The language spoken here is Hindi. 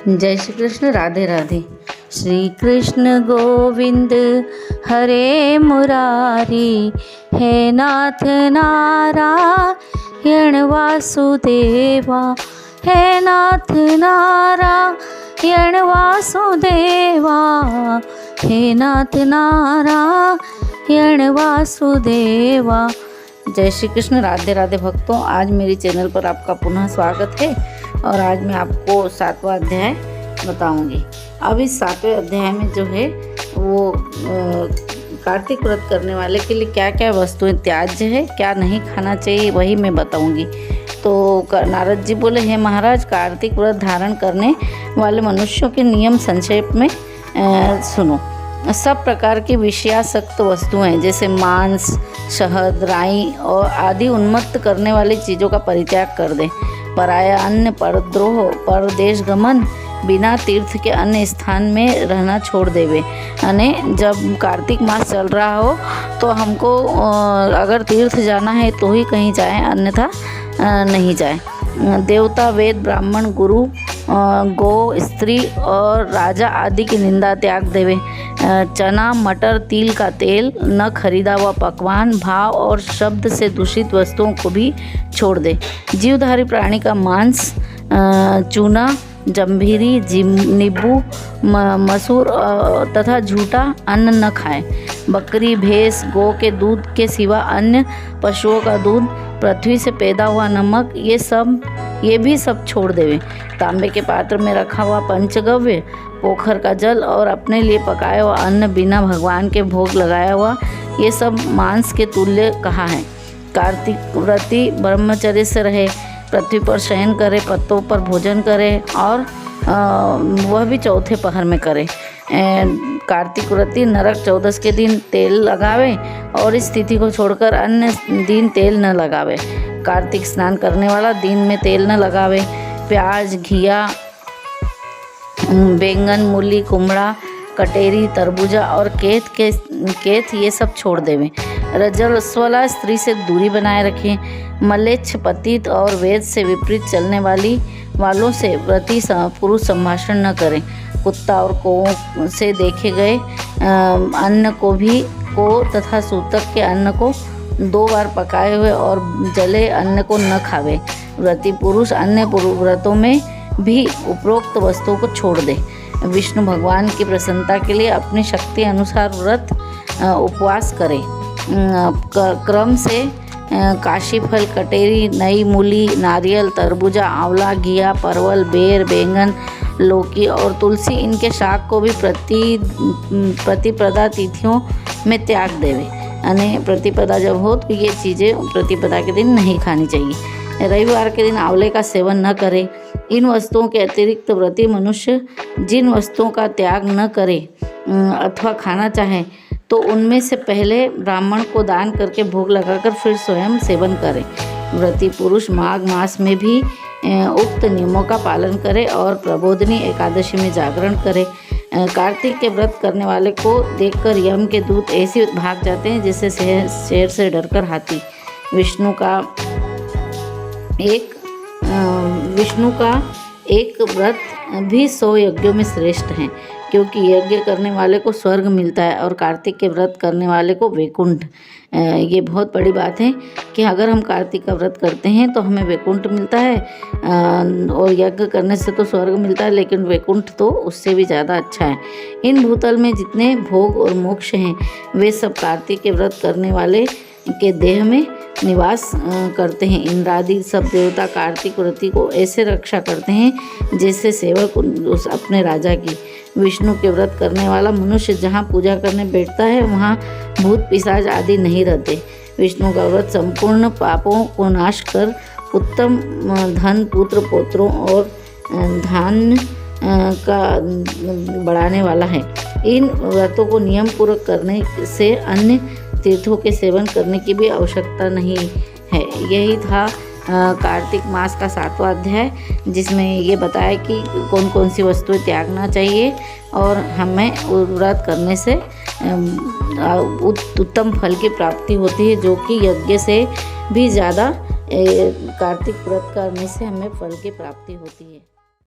जय श्री कृष्ण। राधे राधे। श्री कृष्ण गोविंद हरे मुरारी, हे नाथ नारायण वासुदेवा, हे नाथ नारायण वासुदेवा, हे नाथ नारायण वासुदेवा। जय श्री कृष्ण। राधे राधे भक्तों, आज मेरे चैनल पर आपका पुनः स्वागत है और आज मैं आपको 7वां अध्याय बताऊंगी। अब इस 7वें अध्याय में जो है वो कार्तिक व्रत करने वाले के लिए क्या क्या वस्तुएं त्याज्य है, क्या नहीं खाना चाहिए, वही मैं बताऊंगी। तो नारद जी बोले, हे महाराज, कार्तिक व्रत धारण करने वाले मनुष्यों के नियम संक्षेप में सुनो। सब प्रकार की विषयासक्त वस्तुएं जैसे मांस, शहद, राई और आदि उन्मत्त करने वाली चीज़ों का परित्याग कर दें। पराया अन्न, परद्रोह, परदेश गमन, बिना तीर्थ के अन्य स्थान में रहना छोड़ देवे। यानी जब कार्तिक मास चल रहा हो तो हमको अगर तीर्थ जाना है तो ही कहीं जाएं, अन्यथा नहीं जाएं। देवता, वेद, ब्राह्मण, गुरु, गौ, स्त्री और राजा आदि की निंदा त्याग देवे। चना, मटर, तिल का तेल, न खरीदा हुआ पकवान, भाव और शब्द से दूषित वस्तुओं को भी छोड़ दे। जीवधारी प्राणी का मांस, चूना, जम्भीरी, नींबू, मसूर तथा झूठा अन्न न खाएं। बकरी, भैंस, गौ के दूध के सिवा अन्य पशुओं का दूध, पृथ्वी से पैदा हुआ नमक, ये भी सब छोड़ देवे। तांबे के पात्र में रखा हुआ पंचगव्य, पोखर का जल और अपने लिए पकाया हुआ अन्न बिना भगवान के भोग लगाया हुआ, ये सब मांस के तुल्य कहा है। कार्तिक व्रती ब्रह्मचर्य से रहे, पृथ्वी पर शयन करे, पत्तों पर भोजन करे और वह भी चौथे पहर में करे। कार्तिक व्रती नरक चौदस के दिन तेल लगावे और इस तिथि को छोड़कर अन्य दिन तेल न लगावे। कार्तिक स्नान करने वाला दिन में तेल न लगावे। प्याज, घिया, बैंगन, मूली, कुमड़ा, कटेरी, तरबूजा और केथ ये सब छोड़ देवें। रजस्वला स्त्री से दूरी बनाए रखें। मलेच्छ, पतित और वेद से विपरीत चलने वालों से व्रती पुरुष संभाषण न करें। कुत्ता और कौओं से देखे गए अन्न को तथा सूतक के अन्न को 2 बार पकाए हुए और जले अन्न को न खावे। व्रती पुरुष अन्य व्रतों में भी उपरोक्त वस्तुओं को छोड़ दे। विष्णु भगवान की प्रसन्नता के लिए अपनी शक्ति अनुसार व्रत उपवास करे। क्रम से काशी फल, कटेरी, नई मूली, नारियल, तरबूजा, आंवला, घिया, परवल, बेर, बैंगन, लौकी और तुलसी, इनके शाक को भी प्रतिपदा तिथियों में त्याग देवे। यानी प्रतिपदा जब हो तो ये चीज़ें प्रतिपदा के दिन नहीं खानी चाहिए। रविवार के दिन आंवले का सेवन न करे। इन वस्तुओं के अतिरिक्त व्रती मनुष्य जिन वस्तुओं का त्याग न करे अथवा खाना चाहे तो उनमें से पहले ब्राह्मण को दान करके भोग लगाकर फिर स्वयं सेवन करे। व्रती पुरुष माघ मास में भी उक्त नियमों का पालन करे और प्रबोधनी एकादशी में जागरण करे। कार्तिक के व्रत करने वाले को देखकर यम के दूत ऐसे भाग जाते हैं जैसे शेर से डरकर हाथी। विष्णु का एक व्रत भी 100 यज्ञों में श्रेष्ठ है, क्योंकि यज्ञ करने वाले को स्वर्ग मिलता है और कार्तिक के व्रत करने वाले को वैकुंठ। ये बहुत बड़ी बात है कि अगर हम कार्तिक का व्रत करते हैं तो हमें वैकुंठ मिलता है और यज्ञ करने से तो स्वर्ग मिलता है, लेकिन वैकुंठ तो उससे भी ज़्यादा अच्छा है। इन भूतल में जितने भोग और मोक्ष हैं वे सब कार्तिक के व्रत करने वाले के देह में निवास करते हैं। इंद्रादि सब देवता कार्तिक व्रती को ऐसे रक्षा करते हैं जैसे सेवक उस अपने राजा की। विष्णु के व्रत करने वाला मनुष्य जहाँ पूजा करने बैठता है वहाँ भूत पिशाच आदि नहीं रहते। विष्णु का व्रत संपूर्ण पापों को नाश कर उत्तम धन, पुत्र, पौत्रों और धान्य का बढ़ाने वाला है। इन व्रतों को नियम पूर्वक करने से अन्य तीर्थों के सेवन करने की भी आवश्यकता नहीं है। यही था कार्तिक मास का 7वां अध्याय, जिसमें ये बताया कि कौन कौन सी वस्तुएं त्यागना चाहिए और हमें व्रत करने से उत्तम फल की प्राप्ति होती है, जो कि यज्ञ से भी ज़्यादा कार्तिक व्रत करने से हमें फल की प्राप्ति होती है।